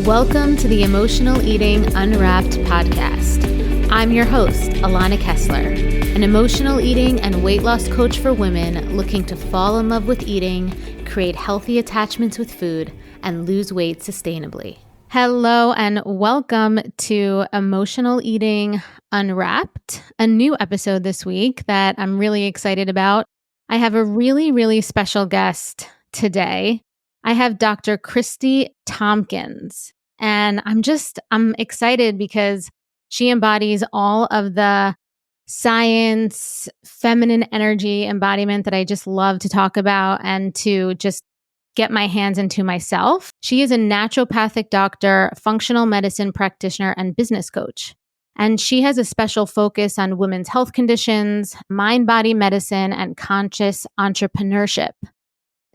Welcome to the Emotional Eating Unwrapped podcast. I'm your host, Alana Kessler, an emotional eating and weight loss coach for women looking to fall in love with eating, create healthy attachments with food, and lose weight sustainably. Hello and welcome to Emotional Eating Unwrapped, a new episode this week that I'm really excited about. I have a really special guest today. I have Dr. Kristi Tompkins, and I'm excited because she embodies all of the science, feminine energy embodiment that I just love to talk about and to just get my hands into myself. She is a naturopathic doctor, functional medicine practitioner, and business coach. And she has a special focus on women's health conditions, mind-body medicine, and conscious entrepreneurship.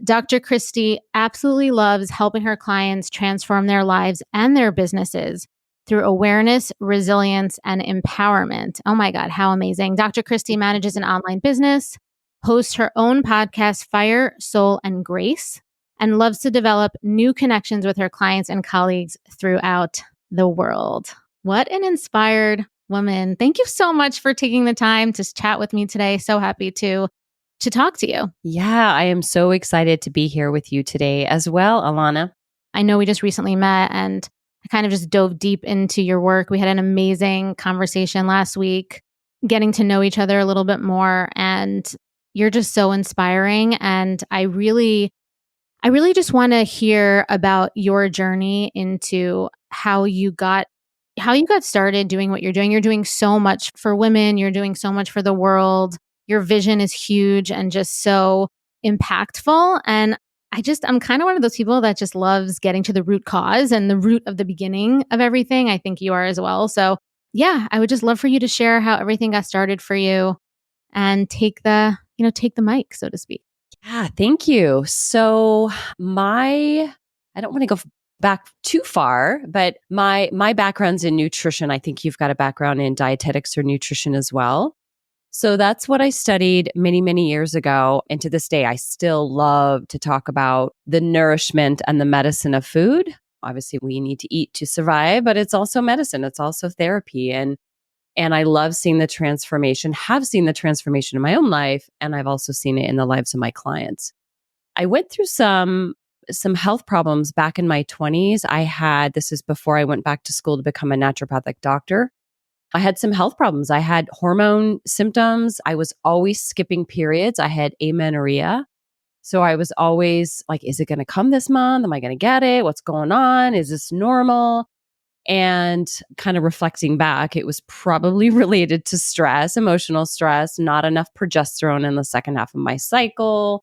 Dr. Kristi absolutely loves helping her clients transform their lives and their businesses through awareness, resilience, and empowerment. Oh my God, how amazing. Dr. Kristi manages an online business, hosts her own podcast, Fire, Soul, and Grace, and loves to develop new connections with her clients and colleagues throughout the world. What an inspired woman. Thank you so much for taking the time to chat with me today. So happy to talk to you. Yeah, I am so excited to be here with you today as well, Alana. I know we just recently met and I kind of just dove deep into your work. We had an amazing conversation last week, getting to know each other a little bit more. And you're just so inspiring. And I really just want to hear about your journey into how you got started doing what you're doing. You're doing so much for women. You're doing so much for the world. Your vision is huge and just so impactful. And I'm kind of one of those people that just loves getting to the root cause and the root of the beginning of everything. I think you are as well. So yeah, I would just love for you to share how everything got started for you and take the mic, so to speak. Yeah, thank you. So I don't want to go back too far, but my background's in nutrition. I think you've got a background in dietetics or nutrition as well. So that's what I studied many years ago. And to this day, I still love to talk about the nourishment and the medicine of food. Obviously, we need to eat to survive, but it's also medicine. It's also therapy. And I love seeing the transformation, have seen the transformation in my own life. And I've also seen it in the lives of my clients. I went through some health problems back in my 20s. This is before I went back to school to become a naturopathic doctor. I had some health problems. I had hormone symptoms. I was always skipping periods. I had amenorrhea. So I was always like, is it going to come this month? Am I going to get it? What's going on? Is this normal? And kind of reflecting back, it was probably related to stress, emotional stress, not enough progesterone in the second half of my cycle,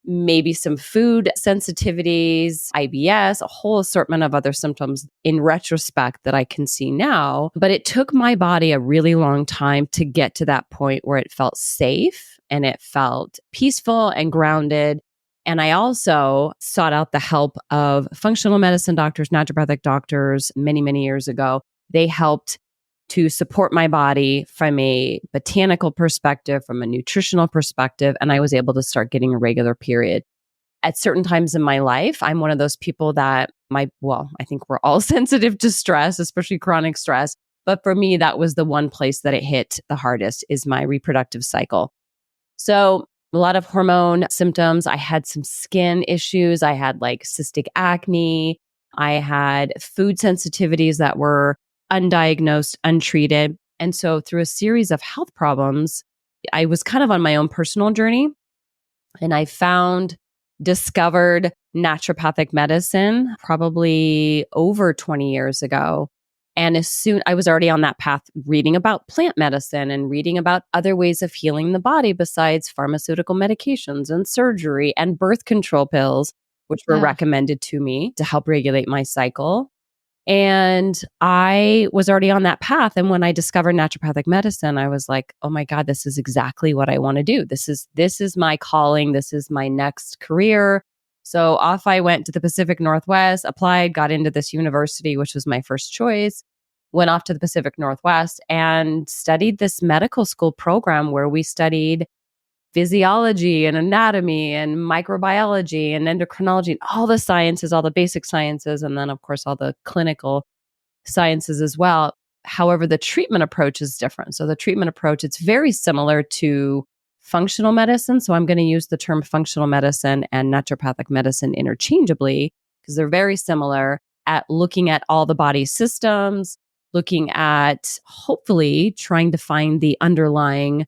maybe some food sensitivities, IBS, a whole assortment of other symptoms in retrospect that I can see now. But it took my body a really long time to get to that point where it felt safe and it felt peaceful and grounded. And I also sought out the help of functional medicine doctors, naturopathic doctors many years ago. They helped to support my body from a botanical perspective, from a nutritional perspective, and I was able to start getting a regular period. At certain times in my life, I'm one of those people that I think we're all sensitive to stress, especially chronic stress. But for me, that was the one place that it hit the hardest is my reproductive cycle. So a lot of hormone symptoms. I had some skin issues. I had like cystic acne. I had food sensitivities that were undiagnosed, untreated. And so through a series of health problems, I was kind of on my own personal journey. And I discovered naturopathic medicine probably over 20 years ago. And I was already on that path, reading about plant medicine and reading about other ways of healing the body besides pharmaceutical medications and surgery and birth control pills, which were recommended to me to help regulate my cycle. And I was already on that path. And when I discovered naturopathic medicine, I was like, oh my God, this is exactly what I want to do. This is my calling. This is my next career. So off I went to the Pacific Northwest, applied, got into this university, which was my first choice, went off to the Pacific Northwest and studied this medical school program where we studied physiology and anatomy and microbiology and endocrinology, and all the sciences, all the basic sciences, and then of course all the clinical sciences as well. However, the treatment approach is different. So the treatment approach, it's very similar to functional medicine. So I'm going to use the term functional medicine and naturopathic medicine interchangeably because they're very similar at looking at all the body systems, looking at hopefully trying to find the underlying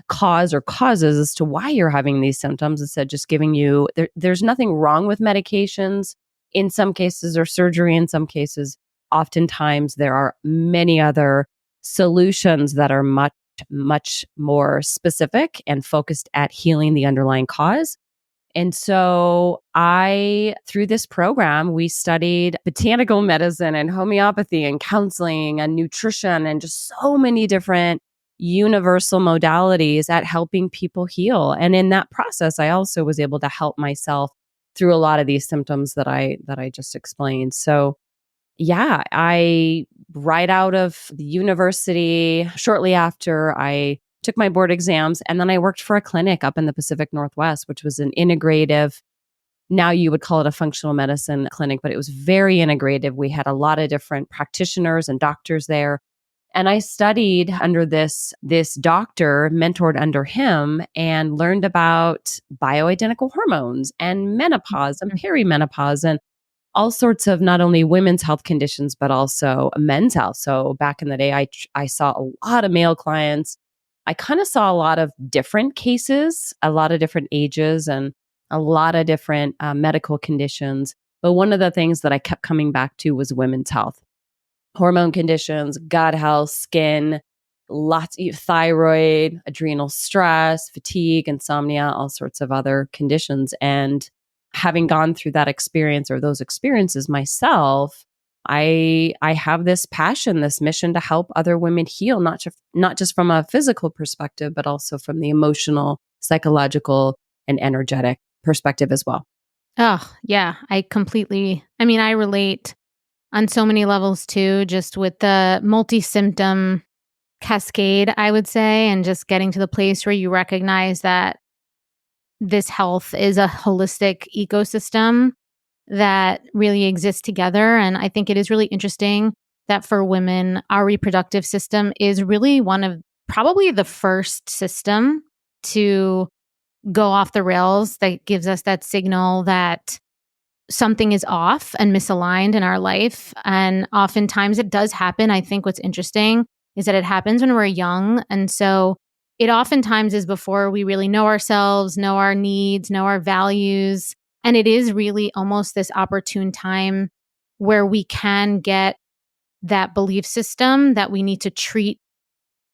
cause or causes as to why you're having these symptoms instead of just giving you, there's nothing wrong with medications in some cases or surgery in some cases. Oftentimes there are many other solutions that are much more specific and focused at healing the underlying cause. And so through this program, we studied botanical medicine and homeopathy and counseling and nutrition and just so many different universal modalities at helping people heal. And in that process, I also was able to help myself through a lot of these symptoms that I just explained. So yeah, right out of the university, shortly after I took my board exams, and then I worked for a clinic up in the Pacific Northwest, which was an integrative, now you would call it a functional medicine clinic, but it was very integrative. We had a lot of different practitioners and doctors there. And I studied under this doctor, mentored under him, and learned about bioidentical hormones and menopause and perimenopause and all sorts of not only women's health conditions, but also men's health. So back in the day, I saw a lot of male clients. I kind of saw a lot of different cases, a lot of different ages, and a lot of different medical conditions. But one of the things that I kept coming back to was women's health, hormone conditions, gut health, skin, lots of thyroid, adrenal stress, fatigue, insomnia, all sorts of other conditions. And having gone through that experience or those experiences myself, I have this passion, this mission to help other women heal, not just from a physical perspective, but also from the emotional, psychological, and energetic perspective as well. Oh, yeah. I relate on so many levels too, just with the multi-symptom cascade, I would say, and just getting to the place where you recognize that this health is a holistic ecosystem that really exists together. And I think it is really interesting that for women, our reproductive system is really one of probably the first system to go off the rails that gives us that signal that something is off and misaligned in our life. And oftentimes it does happen. I think what's interesting is that it happens when we're young. And so it oftentimes is before we really know ourselves, know our needs, know our values. And it is really almost this opportune time where we can get that belief system that we need to treat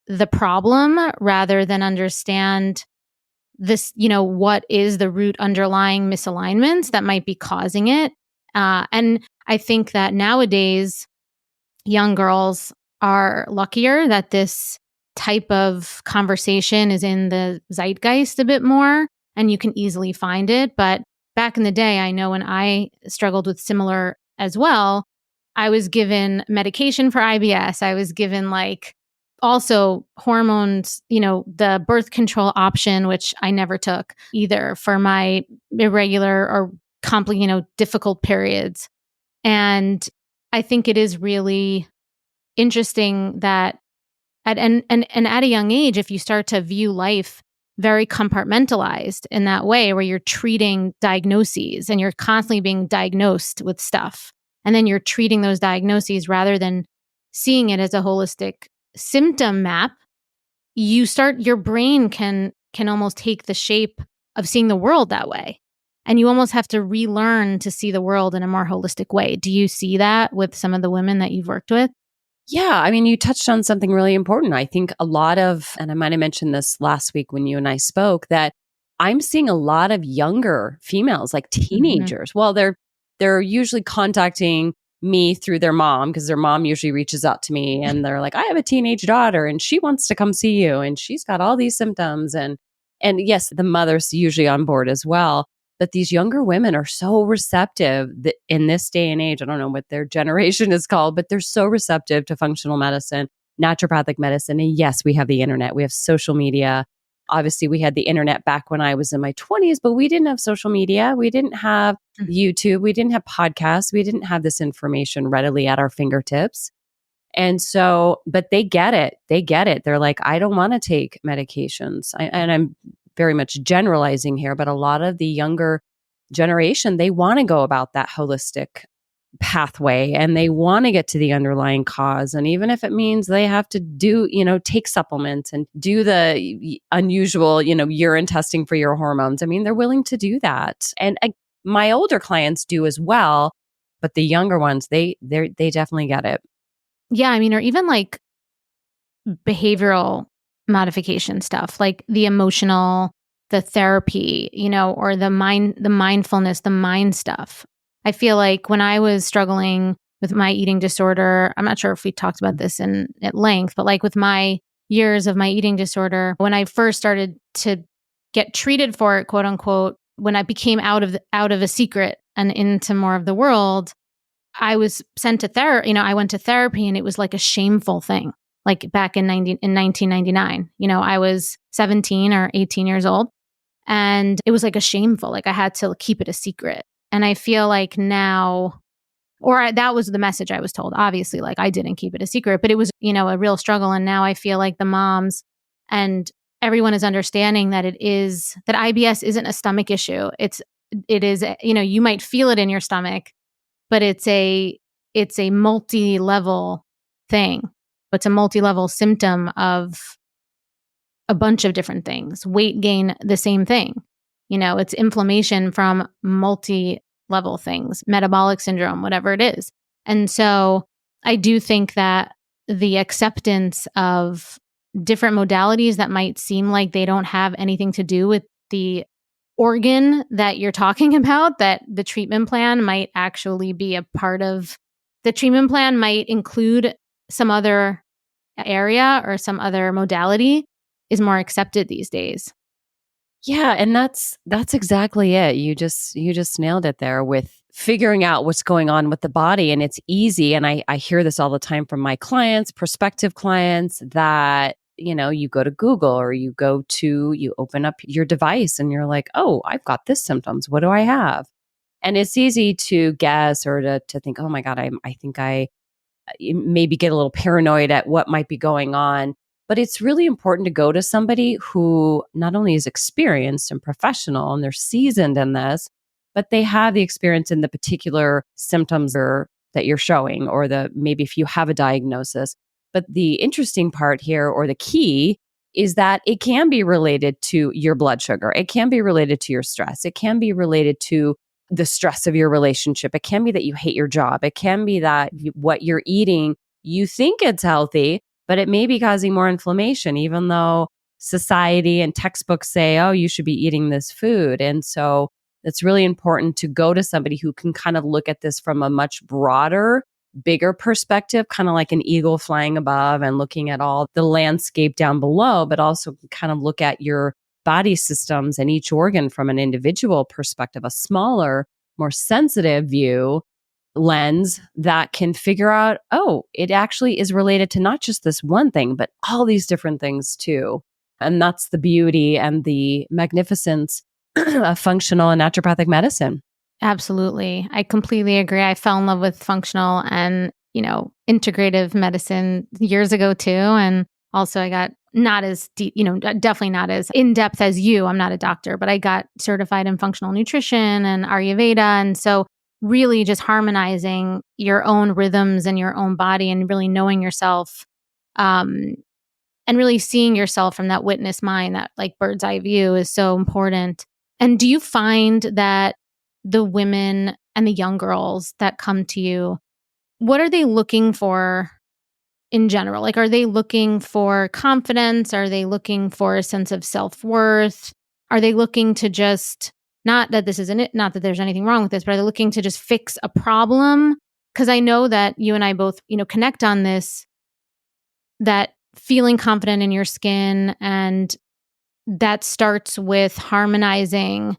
the problem rather than understand this, what is the root underlying misalignments that might be causing it. And I think that nowadays, young girls are luckier that this type of conversation is in the zeitgeist a bit more and you can easily find it. But back in the day, I know when I struggled with similar as well, I was given medication for IBS. I was given also hormones, the birth control option, which I never took either for my irregular or difficult periods. And I think it is really interesting that at a young age, if you start to view life very compartmentalized in that way, where you're treating diagnoses and you're constantly being diagnosed with stuff, and then you're treating those diagnoses rather than seeing it as a holistic symptom map, your brain can almost take the shape of seeing the world that way. And you almost have to relearn to see the world in a more holistic way. Do you see that with some of the women that you've worked with? Yeah, you touched on something really important. I think a lot of, and I might have mentioned this last week when you and I spoke, that I'm seeing a lot of younger females, like teenagers. Mm-hmm. Well, they're usually contacting me through their mom because their mom usually reaches out to me and they're like, I have a teenage daughter and she wants to come see you and she's got all these symptoms. And yes, the mother's usually on board as well. But these younger women are so receptive that in this day and age, I don't know what their generation is called, but they're so receptive to functional medicine, naturopathic medicine. And yes, we have the internet, we have social media. Obviously, we had the internet back when I was in my 20s, but we didn't have social media. We didn't have YouTube. We didn't have podcasts. We didn't have this information readily at our fingertips. And so, but they get it. They get it. They're like, I don't want to take medications. And I'm very much generalizing here, but a lot of the younger generation, they want to go about that holistic pathway and they want to get to the underlying cause. And even if it means they have to do, take supplements and do the unusual, urine testing for your hormones, I mean, they're willing to do that. And my older clients do as well, but the younger ones, they definitely get it. Yeah. I mean, or even like behavioral modification stuff, like the emotional, the therapy, or the mindfulness, the mind stuff. I feel like when I was struggling with my eating disorder, I'm not sure if we talked about this at length, but like with my years of my eating disorder, when I first started to get treated for it, quote unquote, when I became out of a secret and into more of the world, I was sent to therapy. I went to therapy and it was like a shameful thing. Like back in 1999, I was 17 or 18 years old and it was like a shameful, like I had to keep it a secret. And I feel like now, that was the message I was told. Obviously, like I didn't keep it a secret, but it was, a real struggle. And now I feel like the moms and everyone is understanding that that IBS isn't a stomach issue. It is, you might feel it in your stomach, but it's a multi-level thing. It's a multi-level symptom of a bunch of different things. Weight gain, the same thing. It's inflammation from multi-level things, metabolic syndrome, whatever it is. And so I do think that the acceptance of different modalities that might seem like they don't have anything to do with the organ that you're talking about, that the treatment plan might actually be a part of. The treatment plan might include some other area or some other modality is more accepted these days. Yeah, and that's exactly it. You just nailed it there with figuring out what's going on with the body. And it's easy. And I hear this all the time from my clients, prospective clients, that, you go to Google or you open up your device and you're like, oh, I've got this symptoms. What do I have? And it's easy to guess or to think, oh my God, I think I maybe get a little paranoid at what might be going on. But it's really important to go to somebody who not only is experienced and professional and they're seasoned in this, but they have the experience in the particular symptoms that you're showing, or maybe if you have a diagnosis. But the interesting part here, or the key, is that it can be related to your blood sugar. It can be related to your stress. It can be related to the stress of your relationship. It can be that you hate your job. It can be that what you're eating, you think it's healthy, but it may be causing more inflammation, even though society and textbooks say, oh, you should be eating this food. And so it's really important to go to somebody who can kind of look at this from a much broader, bigger perspective, kind of like an eagle flying above and looking at all the landscape down below, but also kind of look at your body systems and each organ from an individual perspective, a smaller, more sensitive view lens that can figure out, oh, it actually is related to not just this one thing, but all these different things too. And that's the beauty and the magnificence of functional and naturopathic medicine. Absolutely. I completely agree. I fell in love with functional and, integrative medicine years ago too. And also I got not as deep, definitely not as in-depth as you. I'm not a doctor, but I got certified in functional nutrition and Ayurveda. And so really just harmonizing your own rhythms and your own body and really knowing yourself, and really seeing yourself from that witness mind, that like bird's eye view is so important. And do you find that the women and the young girls that come to you, what are they looking for in general? Like, are they looking for confidence? Are they looking for a sense of self-worth? Are they looking to just, not that this isn't it, not that there's anything wrong with this, but are they looking to just fix a problem? Because I know that you and I both, connect on this, that feeling confident in your skin, and that starts with harmonizing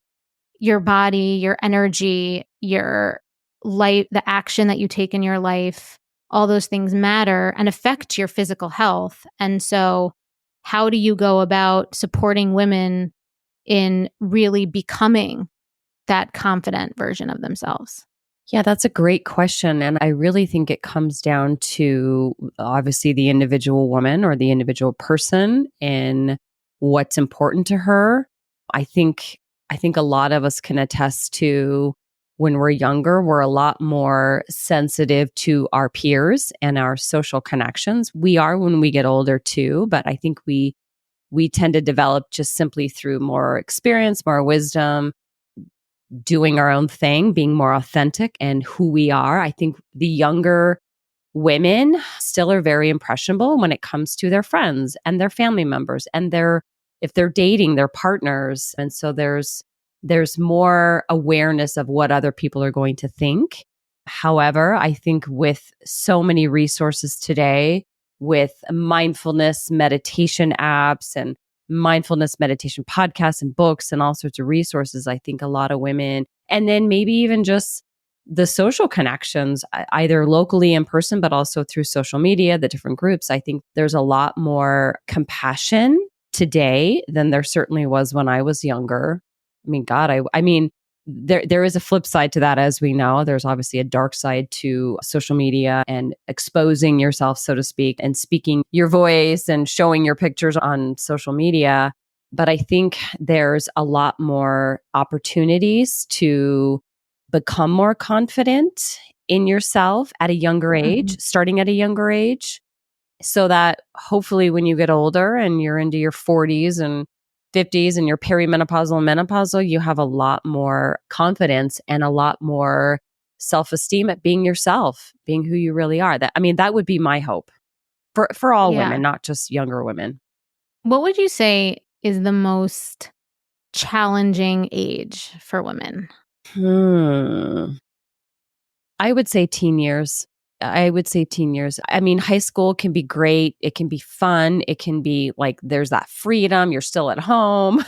your body, your energy, your life, the action that you take in your life. All those things matter and affect your physical health. And so how do you go about supporting women in really becoming that confident version of themselves? Yeah, that's a great question. And I really think it comes down to obviously the individual woman or the individual person and what's important to her. I think a lot of us can attest to when we're younger, we're a lot more sensitive to our peers and our social connections. We are when we get older too, but I think we tend to develop just simply through more experience, more wisdom, doing our own thing, being more authentic and who we are. I think the younger women still are very impressionable when it comes to their friends and their family members and if they're dating their partners. And so there's more awareness of what other people are going to think. However, I think with so many resources today, with mindfulness meditation apps and mindfulness meditation podcasts and books and all sorts of resources, I think a lot of women, and then maybe even just the social connections, either locally in person, but also through social media, the different groups, I think there's a lot more compassion today than there certainly was when I was younger. I mean, God, I mean, there is a flip side to that, as we know. There's obviously a dark side to social media and exposing yourself, so to speak, and speaking your voice and showing your pictures on social media. But I think there's a lot more opportunities to become more confident in yourself at a younger age, starting at a younger age, so that hopefully when you get older and you're into your 40s and 50s and you're perimenopausal and menopausal, you have a lot more confidence and a lot more self-esteem at being yourself, being who you really are. That would be my hope for all women, not just younger women. What would you say is the most challenging age for women? I would say teen years. I mean, high school can be great. It can be fun. It can be like there's that freedom. You're still at home.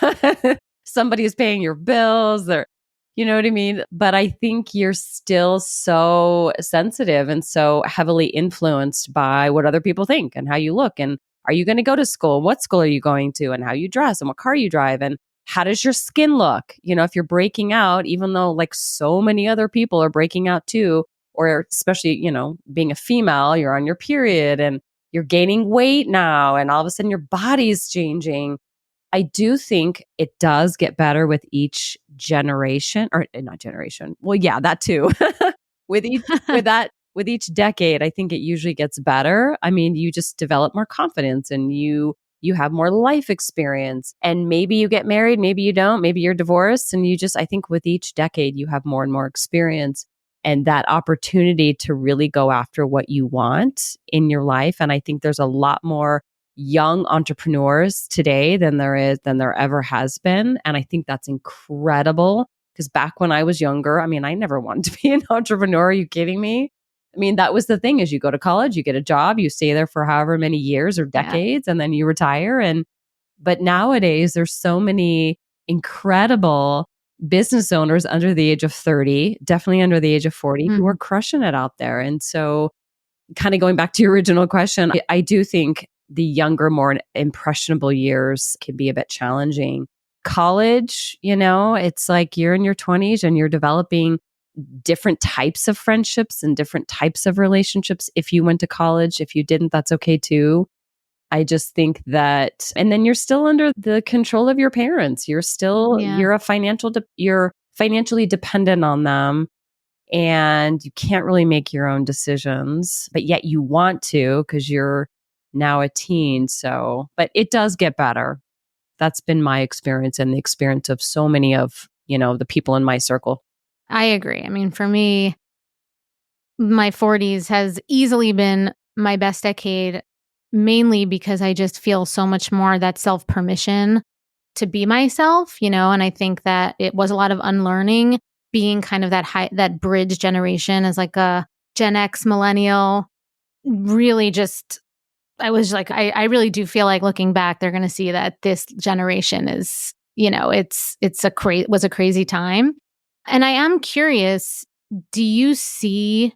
Somebody's paying your bills. You know what I mean? But I think you're still so sensitive and so heavily influenced by what other people think and how you look. And are you going to go to school? What school are you going to? And how you dress and what car you drive? And how does your skin look? You know, if you're breaking out, even though like so many other people are breaking out too, or especially, you know, being a female, you're on your period and you're gaining weight now, and all of a sudden your body's changing. I do think it does get better with each generation, or not generation. Well, yeah, that too. with each decade, I think it usually gets better. I mean, you just develop more confidence and you have more life experience, and maybe you get married, maybe you don't, maybe you're divorced, and I think with each decade you have more and more experience and that opportunity to really go after what you want in your life. And I think there's a lot more young entrepreneurs today than there ever has been. And I think that's incredible, because back when I was younger, I mean, I never wanted to be an entrepreneur. Are you kidding me? I mean, that was the thing, is you go to college, you get a job, you stay there for however many years or decades, and then you retire. But nowadays there's so many incredible business owners under the age of 30, definitely under the age of 40, who are crushing it out there. And so kind of going back to your original question, I do think the younger, more impressionable years can be a bit challenging. College, you know, it's like you're in your 20s and you're developing different types of friendships and different types of relationships. If you went to college, if you didn't, that's okay too. I just think that, and then you're still under the control of your parents. You're still, you're financially dependent on them, and you can't really make your own decisions, but yet you want to, because you're now a teen. So, but it does get better. That's been my experience and the experience of so many of, you know, the people in my circle. I agree. I mean, for me, my 40s has easily been my best decade, mainly because I just feel so much more that self-permission to be myself, you know, and I think that it was a lot of unlearning, being kind of that bridge generation as like a Gen X millennial. Really just, I was like, I really do feel like looking back, they're going to see that this generation is, you know, was a crazy time. And I am curious, do you see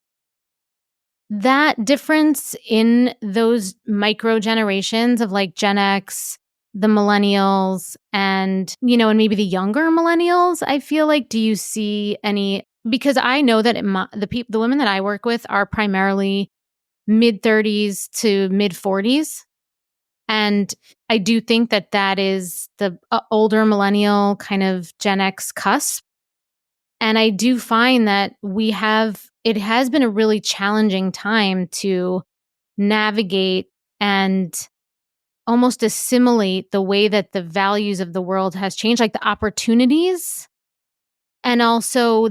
that difference in those micro generations of like Gen X, the millennials, and, and maybe the younger millennials, I feel like, do you see any? Because I know that the women that I work with are primarily mid 30s to mid 40s. And I do think that that is the older millennial kind of Gen X cusp. And I do find that it has been a really challenging time to navigate and almost assimilate the way that the values of the world has changed, like the opportunities and also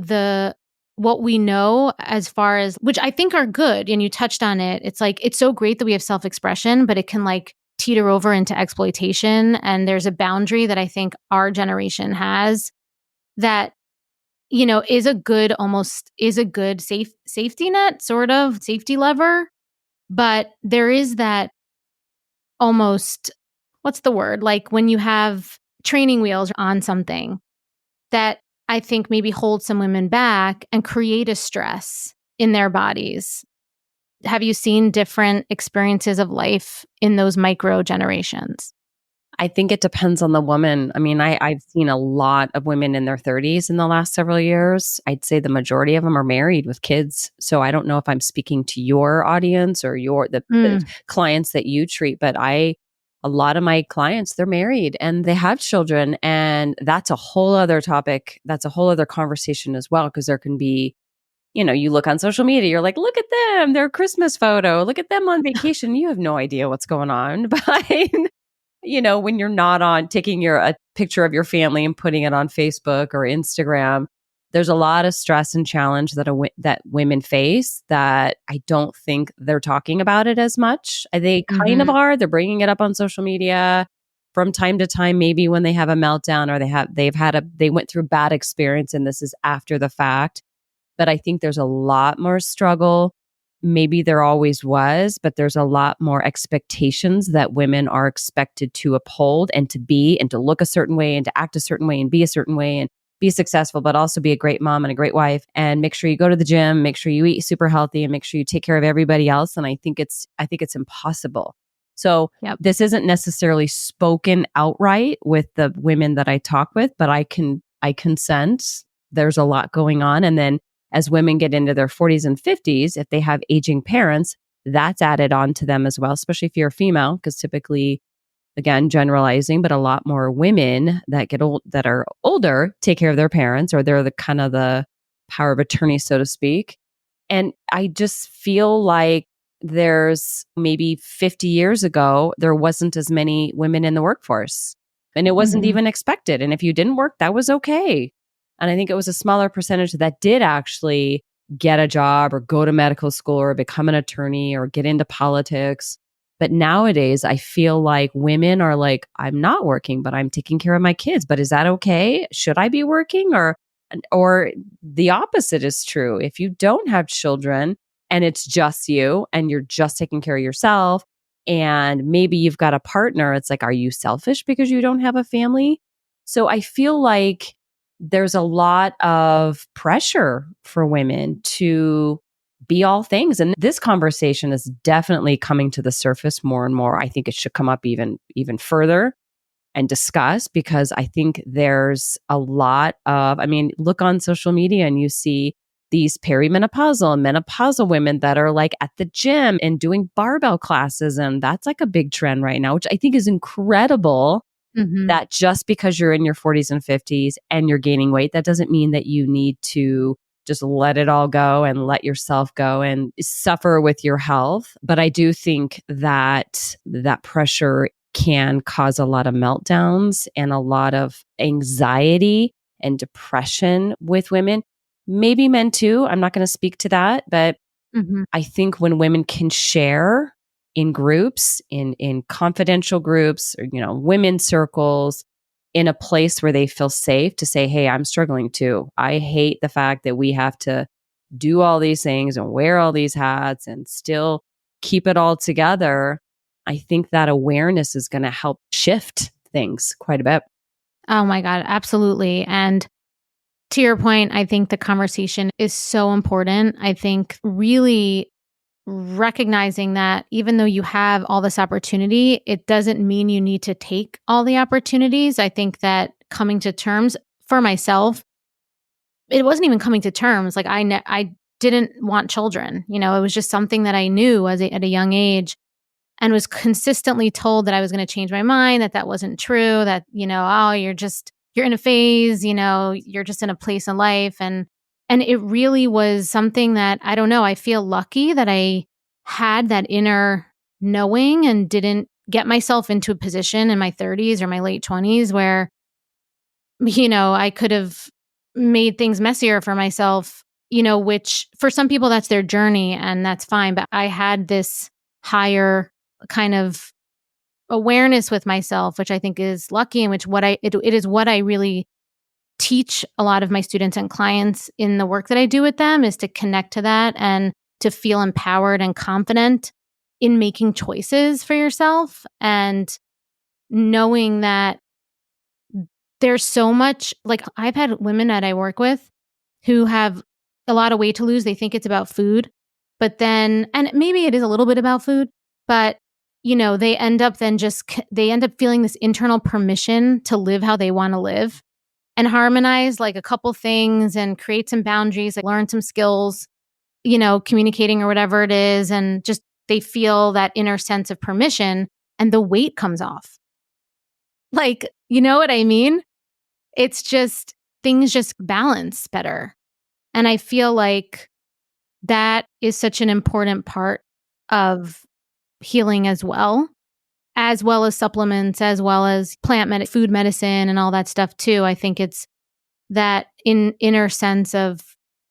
what we know as far as, which I think are good. And you touched on it. It's like, it's so great that we have self-expression, but it can like teeter over into exploitation. And there's a boundary that I think our generation has that, is a good safety net, sort of safety lever. But there is that almost, what's the word? Like when you have training wheels on something that I think maybe hold some women back and create a stress in their bodies. Have you seen different experiences of life in those micro generations? I think it depends on the woman. I mean, I've seen a lot of women in their 30s in the last several years. I'd say the majority of them are married with kids. So I don't know if I'm speaking to your audience or the clients that you treat, but a lot of my clients, they're married and they have children. And that's a whole other topic. That's a whole other conversation as well, because there can be, you look on social media, you're like, look at them, their Christmas photo, look at them on vacation. You have no idea what's going on. But when you're not on taking a picture of your family and putting it on Facebook or Instagram, there's a lot of stress and challenge that women face that I don't think they're talking about it as much. They kind of are. They're bringing it up on social media from time to time, maybe when they have a meltdown or they went through bad experience and this is after the fact. But I think there's a lot more struggle. Maybe there always was, but there's a lot more expectations that women are expected to uphold and to be and to look a certain way and to act a certain way and be a certain way and be successful, but also be a great mom and a great wife and make sure you go to the gym, make sure you eat super healthy and make sure you take care of everybody else. And I think it's impossible. So This isn't necessarily spoken outright with the women that I talk with, but I can sense there's a lot going on. And then as women get into their 40s and 50s, if they have aging parents, that's added on to them as well, especially if you're a female, because typically, again, generalizing, but a lot more women that are older take care of their parents, or they're the kind of the power of attorney, so to speak. And I just feel like there's maybe 50 years ago, there wasn't as many women in the workforce and it wasn't even expected. And if you didn't work, that was okay. And I think it was a smaller percentage that did actually get a job or go to medical school or become an attorney or get into politics. But nowadays, I feel like women are like, I'm not working, but I'm taking care of my kids. But is that okay? Should I be working? Or the opposite is true. If you don't have children and it's just you and you're just taking care of yourself and maybe you've got a partner, it's like, are you selfish because you don't have a family? So I feel like there's a lot of pressure for women to be all things. And this conversation is definitely coming to the surface more and more. I think it should come up even further and discuss, because I think there's a lot of, look on social media and you see these perimenopausal and menopausal women that are like at the gym and doing barbell classes. And that's like a big trend right now, which I think is incredible. That just because you're in your 40s and 50s and you're gaining weight, that doesn't mean that you need to just let it all go and let yourself go and suffer with your health. But I do think that pressure can cause a lot of meltdowns and a lot of anxiety and depression with women, maybe men too. I'm not going to speak to that, but I think when women can share in groups, in confidential groups, or, women's circles, in a place where they feel safe to say, hey, I'm struggling too. I hate the fact that we have to do all these things and wear all these hats and still keep it all together. I think that awareness is going to help shift things quite a bit. Oh my God, absolutely. And to your point, I think the conversation is so important. I think really recognizing that even though you have all this opportunity, it doesn't mean you need to take all the opportunities. I think that coming to terms for myself, it wasn't even coming to terms. Like I didn't want children. It was just something that I knew at a young age, and was consistently told that I was going to change my mind, that wasn't true, that, oh, you're in a phase, you're just in a place in life. And it really was something that, I don't know, I feel lucky that I had that inner knowing and didn't get myself into a position in my 30s or my late 20s where, I could have made things messier for myself, which for some people that's their journey and that's fine. But I had this higher kind of awareness with myself, which I think is lucky, and which it is what I really teach a lot of my students and clients in the work that I do with them, is to connect to that and to feel empowered and confident in making choices for yourself, and knowing that there's so much. Like, I've had women that I work with who have a lot of weight to lose. They think it's about food, but then, and maybe it is a little bit about food, but they end up feeling this internal permission to live how they want to live and harmonize like a couple things and create some boundaries, like learn some skills, communicating or whatever it is. And just, they feel that inner sense of permission and the weight comes off. Like, you know what I mean? It's just, things just balance better. And I feel like that is such an important part of healing as well as supplements, as well as food medicine and all that stuff too. I think it's that inner sense of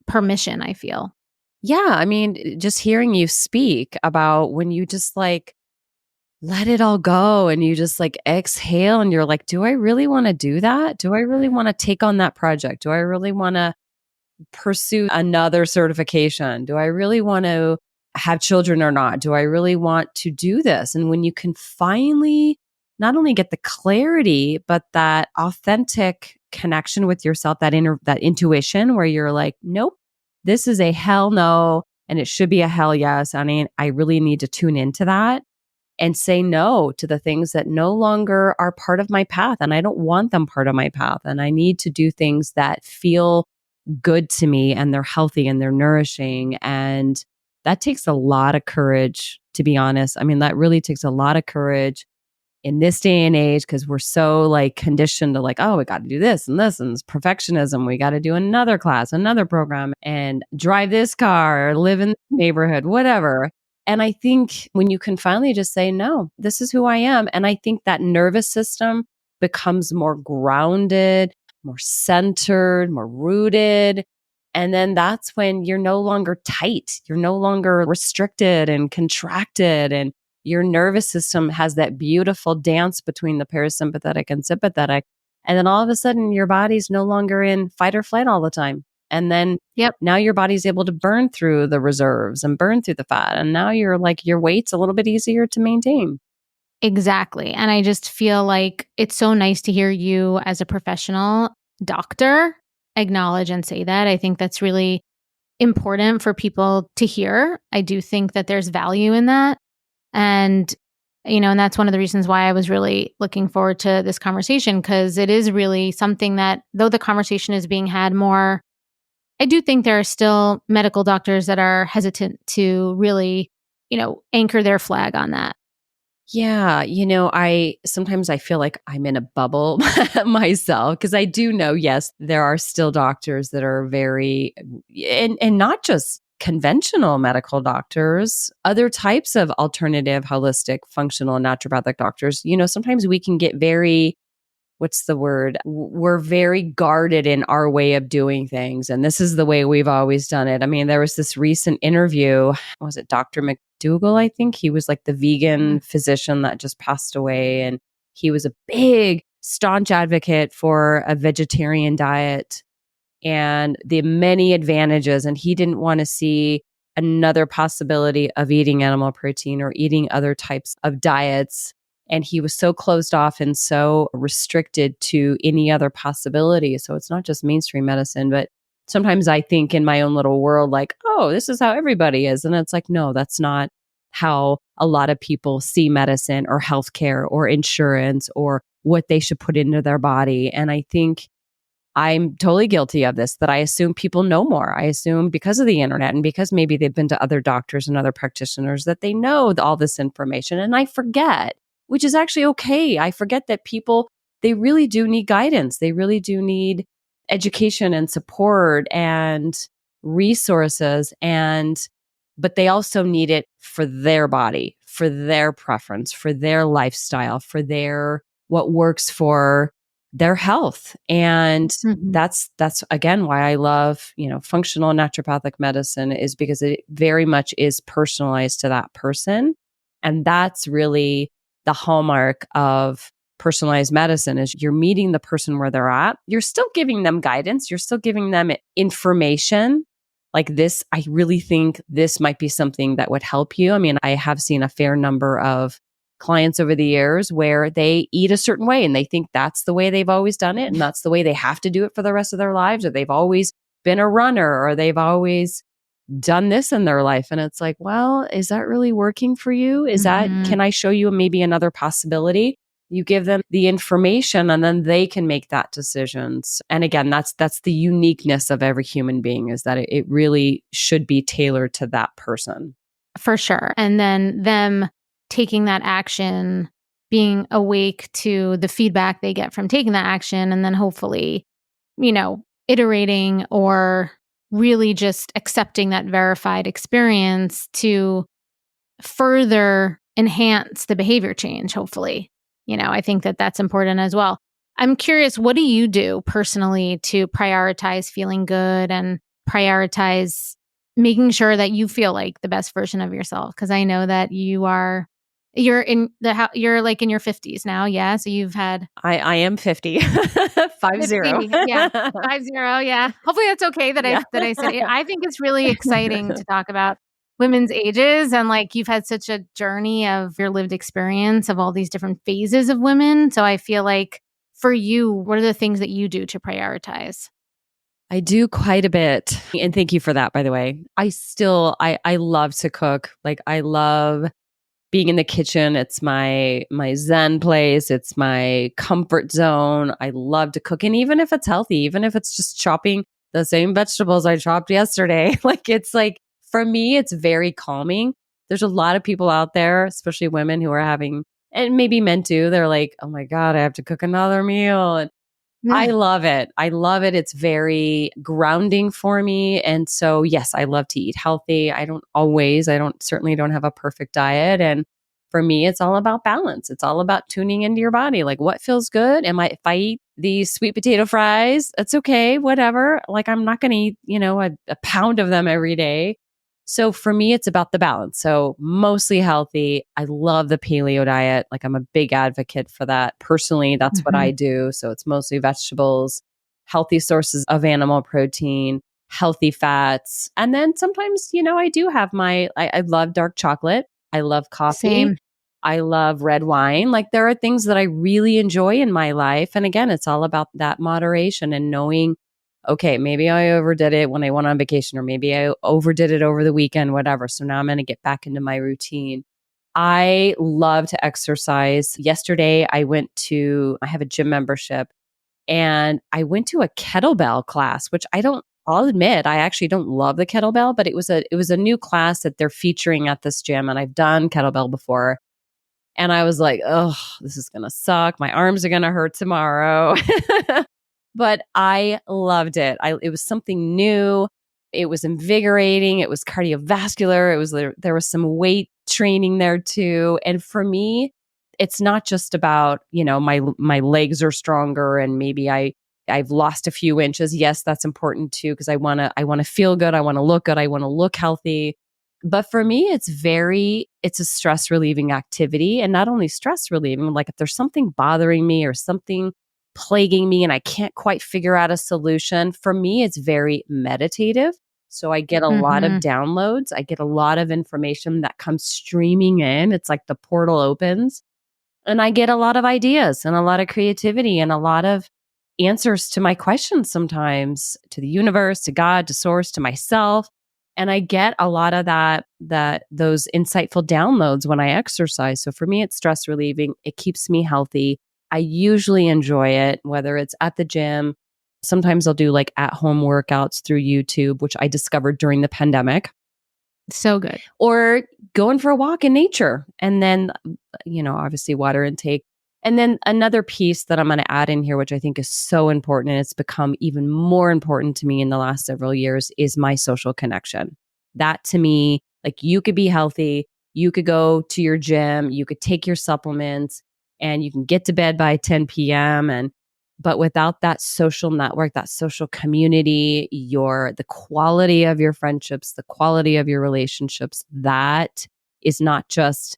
permission, I feel. Yeah. I mean, just hearing you speak about when you just like let it all go and you just like exhale and you're like, do I really want to do that? Do I really want to take on that project? Do I really want to pursue another certification? Do I really want to have children or not? Do I really want to do this? And when you can finally not only get the clarity, but that authentic connection with yourself, that intuition where you're like, nope, this is a hell no, and it should be a hell yes. I mean, I really need to tune into that and say no to the things that no longer are part of my path. And I don't want them part of my path. And I need to do things that feel good to me and they're healthy and they're nourishing. And that takes a lot of courage, to be honest. I mean, that really takes a lot of courage in this day and age, because we're so like conditioned to like, oh, we got to do this and this, and it's perfectionism. We got to do another class, another program, and drive this car or live in the neighborhood, whatever. And I think when you can finally just say, no, this is who I am. And I think that nervous system becomes more grounded, more centered, more rooted. And then that's when you're no longer tight. You're no longer restricted and contracted. And your nervous system has that beautiful dance between the parasympathetic and sympathetic. And then all of a sudden, your body's no longer in fight or flight all the time. And then now your body's able to burn through the reserves and burn through the fat. And now you're like, your weight's a little bit easier to maintain. Exactly. And I just feel like it's so nice to hear you as a professional doctor acknowledge and say that. I think that's really important for people to hear. I do think that there's value in that. And, and that's one of the reasons why I was really looking forward to this conversation, because it is really something that, though the conversation is being had more, I do think there are still medical doctors that are hesitant to really, anchor their flag on that. Yeah. Sometimes I feel like I'm in a bubble myself, because I do know, yes, there are still doctors that are very, and not just conventional medical doctors, other types of alternative, holistic, functional, and naturopathic doctors. Sometimes we can get very, what's the word? We're very guarded in our way of doing things. And this is the way we've always done it. I mean, there was this recent interview, was it Dr. McDougall? I think he was like the vegan physician that just passed away. And he was a big, staunch advocate for a vegetarian diet and the many advantages. And he didn't want to see another possibility of eating animal protein or eating other types of diets. And he was so closed off and so restricted to any other possibility. So it's not just mainstream medicine, but sometimes I think in my own little world, like, oh, this is how everybody is. And it's like, no, that's not how a lot of people see medicine or healthcare or insurance or what they should put into their body. And I think I'm totally guilty of this, that I assume people know more. I assume because of the internet and because maybe they've been to other doctors and other practitioners that they know all this information. And I forget, which is actually okay. I forget that people, they really do need guidance. They really do need education and support and resources. But they also need it for their body, for their preference, for their lifestyle, for what works for their health. And that's again why I love, functional naturopathic medicine, is because it very much is personalized to that person. And that's really the hallmark of personalized medicine, is you're meeting the person where they're at. You're still giving them guidance. You're still giving them information. Like this, I really think this might be something that would help you. I mean, I have seen a fair number of clients over the years where they eat a certain way and they think that's the way they've always done it and that's the way they have to do it for the rest of their lives, or they've always been a runner, or they've always done this in their life. And it's like, well, is that really working for you? Can I show you maybe another possibility? You give them the information and then they can make that decisions. And again, that's the uniqueness of every human being, is that it really should be tailored to that person. For sure. And then them taking that action, being awake to the feedback they get from taking that action, and then hopefully, iterating or really just accepting that verified experience to further enhance the behavior change, hopefully. I think that that's important as well. I'm curious, what do you do personally to prioritize feeling good and prioritize making sure that you feel like the best version of yourself? Because I know that you're like in your 50s now. Yeah. So you've had, I am 50, 50. Yeah. 50. Yeah. Hopefully that's okay that I said it. I think it's really exciting to talk about women's ages, and like you've had such a journey of your lived experience of all these different phases of women. So I feel like for you, what are the things that you do to prioritize? I do quite a bit. And thank you for that, by the way. I love to cook. Like, I love being in the kitchen. It's my zen place. It's my comfort zone. I love to cook. And even if it's healthy, even if it's just chopping the same vegetables I chopped yesterday, for me, it's very calming. There's a lot of people out there, especially women, who are having, and maybe men too, they're like, oh my God, I have to cook another meal. And I love it. It's very grounding for me. And so, yes, I love to eat healthy. I certainly don't have a perfect diet. And for me, it's all about balance. It's all about tuning into your body. Like, what feels good? If I eat these sweet potato fries, it's okay, whatever. Like, I'm not going to eat, a pound of them every day. So for me, it's about the balance. So mostly healthy. I love the paleo diet. Like, I'm a big advocate for that. Personally, that's what I do. So it's mostly vegetables, healthy sources of animal protein, healthy fats. And then sometimes, I do have I love dark chocolate. I love coffee. Same. I love red wine. Like, there are things that I really enjoy in my life. And again, it's all about that moderation and knowing, okay, maybe I overdid it when I went on vacation, or maybe I overdid it over the weekend, whatever. So now I'm going to get back into my routine. I love to exercise. Yesterday, I have a gym membership, and I went to a kettlebell class, which I'll admit, I actually don't love the kettlebell, but it was a new class that they're featuring at this gym. And I've done kettlebell before. And I was like, oh, this is going to suck. My arms are going to hurt tomorrow. But I loved it. It was something new. It was invigorating. It was cardiovascular. There was some weight training there too. And for me, it's not just about, my legs are stronger and maybe I've lost a few inches. Yes, that's important too, because I want to feel good. I want to look good. I want to look healthy. But for me, it's a stress relieving activity, and not only stress relieving, like if there's something bothering me or something plaguing me and I can't quite figure out a solution, for me, it's very meditative. So I get a lot of downloads. I get a lot of information that comes streaming in. It's like the portal opens, and I get a lot of ideas and a lot of creativity and a lot of answers to my questions sometimes, to the universe, to God, to source, to myself. And I get a lot of those insightful downloads when I exercise. So for me, it's stress relieving. It keeps me healthy. I usually enjoy it, whether it's at the gym. Sometimes I'll do like at-home workouts through YouTube, which I discovered during the pandemic. So good. Or going for a walk in nature. And then, obviously water intake. And then another piece that I'm going to add in here, which I think is so important, and it's become even more important to me in the last several years, is my social connection. That to me, like you could be healthy, you could go to your gym, you could take your supplements, and you can get to bed by 10 p.m. But without that social network, that social community, the quality of your friendships, the quality of your relationships, that is not just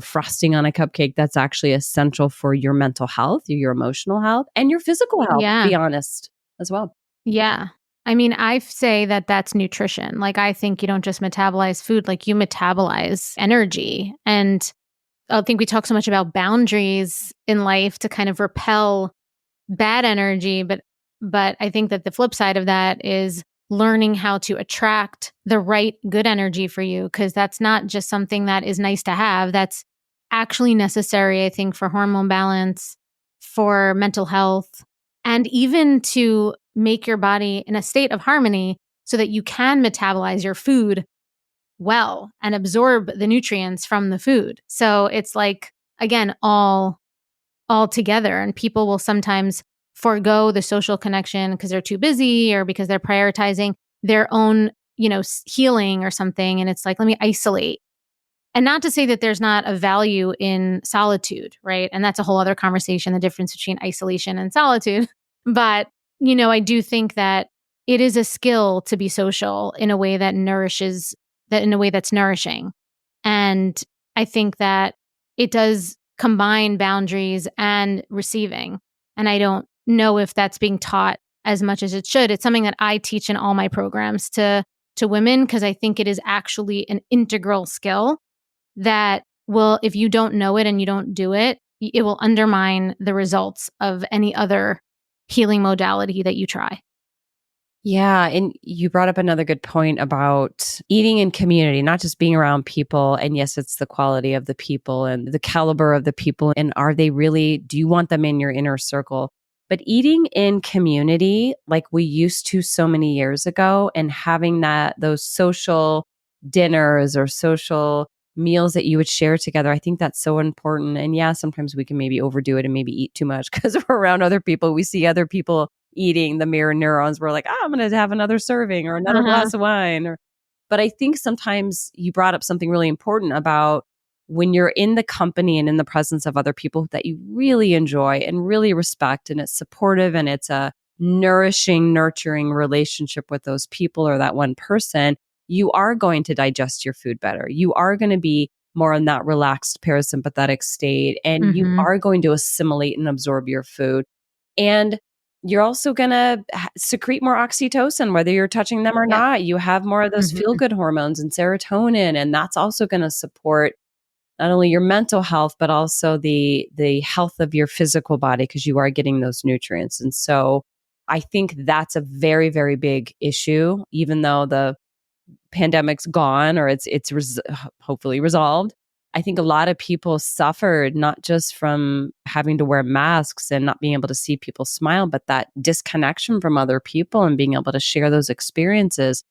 frosting on a cupcake. That's actually essential for your mental health, your emotional health, and your physical health, to be honest, as well. Yeah. I mean, I say that that's nutrition. Like, I think you don't just metabolize food, like you metabolize energy. And I think we talk so much about boundaries in life to kind of repel bad energy. But I think that the flip side of that is learning how to attract the right good energy for you, because that's not just something that is nice to have. That's actually necessary, I think, for hormone balance, for mental health, and even to make your body in a state of harmony so that you can metabolize your food well and absorb the nutrients from the food. So it's like, again, all together. And people will sometimes forego the social connection because they're too busy or because they're prioritizing their own, healing or something. And it's like, let me isolate. And not to say that there's not a value in solitude, right? And that's a whole other conversation, the difference between isolation and solitude. But, I do think that it is a skill to be social in a way that in a way that's nourishing. And I think that it does combine boundaries and receiving. And I don't know if that's being taught as much as it should. It's something that I teach in all my programs to women, because I think it is actually an integral skill that will, if you don't know it and you don't do it, it will undermine the results of any other healing modality that you try. Yeah. And you brought up another good point about eating in community, not just being around people. And yes, it's the quality of the people and the caliber of the people. And do you want them in your inner circle? But eating in community, like we used to so many years ago, and having those social dinners or social meals that you would share together, I think that's so important. And yeah, sometimes we can maybe overdo it and maybe eat too much because we're around other people. We see other people eating, the mirror neurons. We're like, I'm going to have another serving or another glass of wine. But I think sometimes you brought up something really important about when you're in the company and in the presence of other people that you really enjoy and really respect, and it's supportive and it's a nourishing, nurturing relationship with those people or that one person, you are going to digest your food better. You are going to be more in that relaxed parasympathetic state, and you are going to assimilate and absorb your food. And you're also going to secrete more oxytocin, whether you're touching them or not. You have more of those feel-good hormones and serotonin, and that's also going to support not only your mental health, but also the health of your physical body, because you are getting those nutrients. And so I think that's a very, very big issue, even though the pandemic's gone or it's hopefully resolved. I think a lot of people suffered not just from having to wear masks and not being able to see people smile, but that disconnection from other people and being able to share those experiences,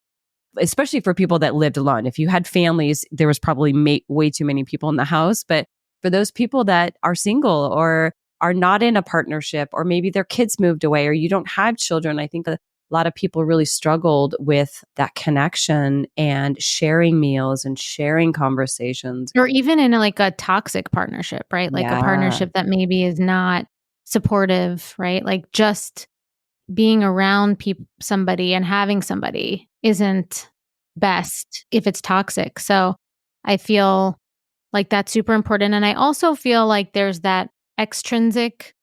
especially for people that lived alone. If you had families, there was probably way too many people in the house. But for those people that are single or are not in a partnership, or maybe their kids moved away or you don't have children, I think a lot of people really struggled with that connection and sharing meals and sharing conversations. Or even in a toxic partnership, right? Like a partnership that maybe is not supportive, right? Like just being around somebody and having somebody isn't best if it's toxic. So I feel like that's super important. And I also feel like there's that extrinsic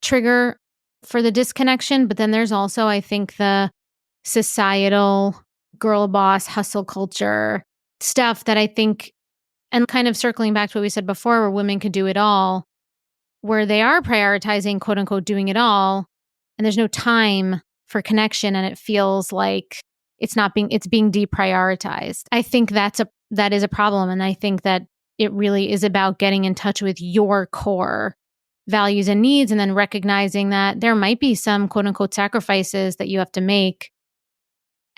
trigger for the disconnection, but then there's also, I think, the societal girl boss hustle culture stuff that I think, and kind of circling back to what we said before, where women could do it all, where they are prioritizing, quote unquote, doing it all, and there's no time for connection, and it feels like it's being deprioritized. I think that is a problem. And I think that it really is about getting in touch with your core values and needs, and then recognizing that there might be some quote unquote sacrifices that you have to make.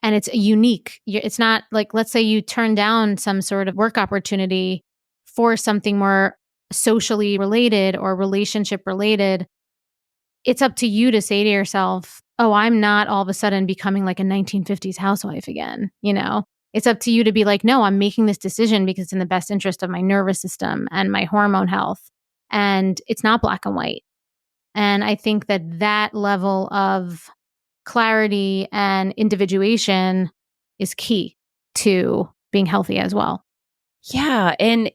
And it's unique. It's not like, let's say you turn down some sort of work opportunity for something more socially related or relationship related. It's up to you to say to yourself, oh, I'm not all of a sudden becoming like a 1950s housewife again. It's up to you to be like, no, I'm making this decision because it's in the best interest of my nervous system and my hormone health. And it's not black and white. And I think that level of clarity and individuation is key to being healthy as well. Yeah. And,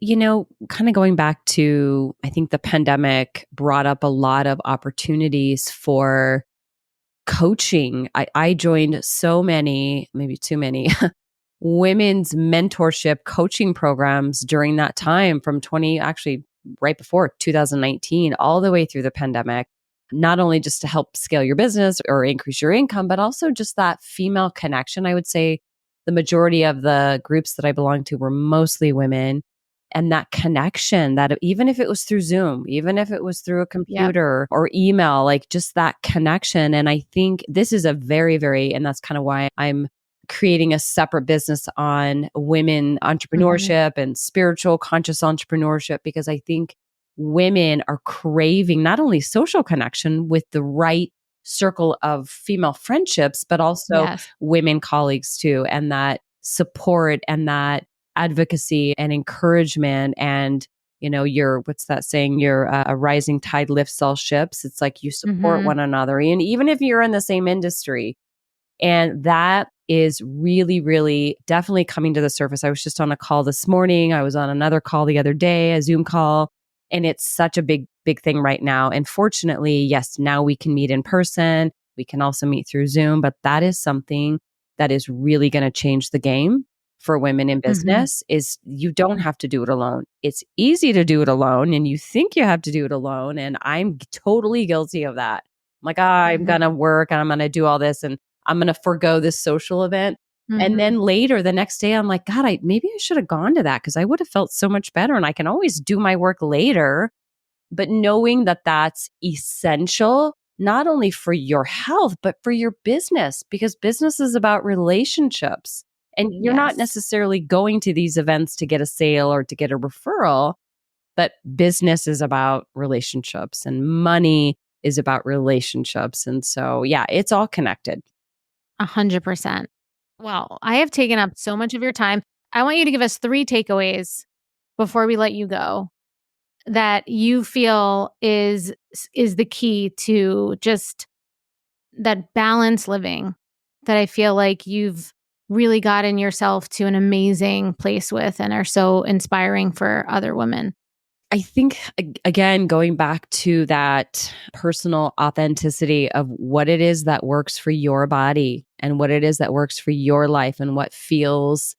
kind of going back to, I think the pandemic brought up a lot of opportunities for coaching. I joined so many, maybe too many, women's mentorship coaching programs during that time from actually right before 2019, all the way through the pandemic. Not only just to help scale your business or increase your income, but also just that female connection. I would say the majority of the groups that I belonged to were mostly women. And that connection, that even if it was through Zoom, even if it was through a computer or email, like just that connection. And I think this is a very, very, and that's kind of why I'm creating a separate business on women entrepreneurship and spiritual conscious entrepreneurship, because I think women are craving not only social connection with the right circle of female friendships, but also women colleagues too. And that support and that advocacy and encouragement. And, what's that saying? You're a rising tide lifts all ships. It's like you support one another. And even if you're in the same industry, and that is really, really definitely coming to the surface. I was just on a call this morning. I was on another call the other day, a Zoom call. And it's such a big, big thing right now. And fortunately, yes, now we can meet in person. We can also meet through Zoom, but that is something that is really going to change the game for women in business. Is you don't have to do it alone. It's easy to do it alone, and you think you have to do it alone. And I'm totally guilty of that. I'm like, I'm going to work and I'm going to do all this and I'm going to forego this social event. And then later, the next day, I'm like, God, maybe I should have gone to that because I would have felt so much better. And I can always do my work later. But knowing that that's essential, not only for your health, but for your business, because business is about relationships. And you're not necessarily going to these events to get a sale or to get a referral, but business is about relationships and money is about relationships. And so, yeah, it's all connected. 100%. Well, I have taken up so much of your time. I want you to give us 3 takeaways before we let you go that you feel is the key to just that balanced living that I feel like you've really gotten yourself to an amazing place with and are so inspiring for other women. I think, again, going back to that personal authenticity of what it is that works for your body and what it is that works for your life and what feels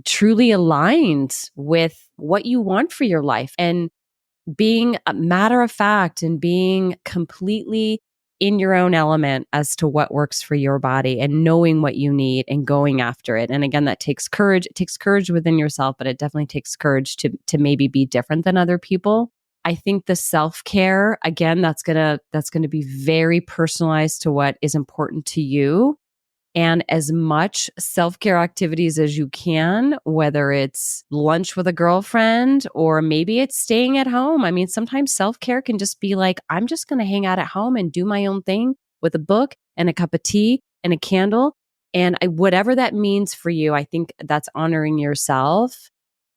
truly aligned with what you want for your life, and being a matter of fact and being completely in your own element as to what works for your body and knowing what you need and going after it. And again, that takes courage. It takes courage within yourself, but it definitely takes courage to maybe be different than other people. I think the self-care, again, that's going to be very personalized to what is important to you. And as much self-care activities as you can, whether it's lunch with a girlfriend or maybe it's staying at home. I mean, sometimes self-care can just be like, I'm just going to hang out at home and do my own thing with a book and a cup of tea and a candle. And whatever that means for you, I think that's honoring yourself.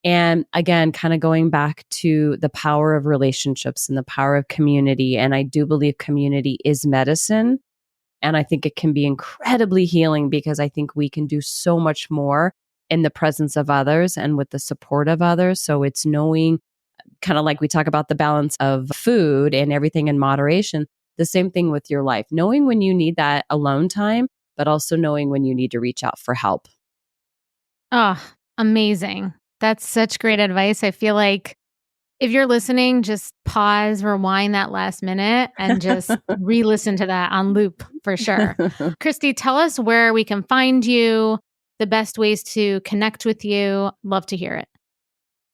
And again, kind of going back to the power of relationships and the power of community. And I do believe community is medicine. And I think it can be incredibly healing because I think we can do so much more in the presence of others and with the support of others. So it's knowing, kind of like we talk about the balance of food and everything in moderation, the same thing with your life, knowing when you need that alone time, but also knowing when you need to reach out for help. Oh, amazing. That's such great advice. I feel like If you're listening, just pause, rewind that last minute, and just re-listen to that on loop for sure. Kristi, tell us where we can find you, the best ways to connect with you. Love to hear it.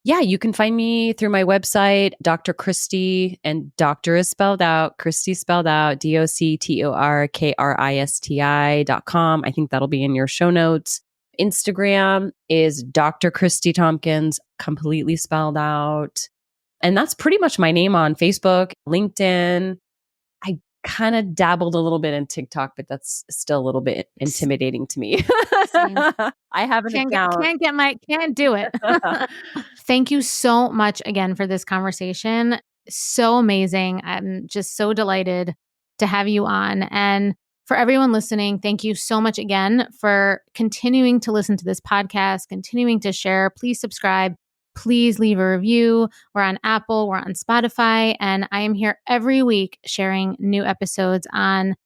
Yeah, you can find me through my website, Dr. Kristi, and doctor is spelled out, Kristi spelled out, DoctorKristi.com. I think that'll be in your show notes. Instagram is Dr. Kristi Tompkins, completely spelled out. And that's pretty much my name on Facebook, LinkedIn. I kind of dabbled a little bit in TikTok, but that's still a little bit intimidating to me. I have an account. Can't do it. Thank you so much again for this conversation. So amazing. I'm just so delighted to have you on. And for everyone listening, thank you so much again for continuing to listen to this podcast, continuing to share. Please subscribe. Please leave a review. We're on Apple, we're on Spotify, and I am here every week sharing new episodes on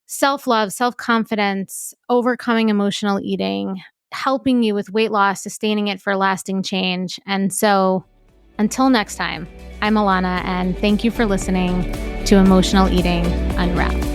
self-love, self-confidence, overcoming emotional eating, helping you with weight loss, sustaining it for lasting change. And so until next time, I'm Alana, and thank you for listening to Emotional Eating Unwrapped.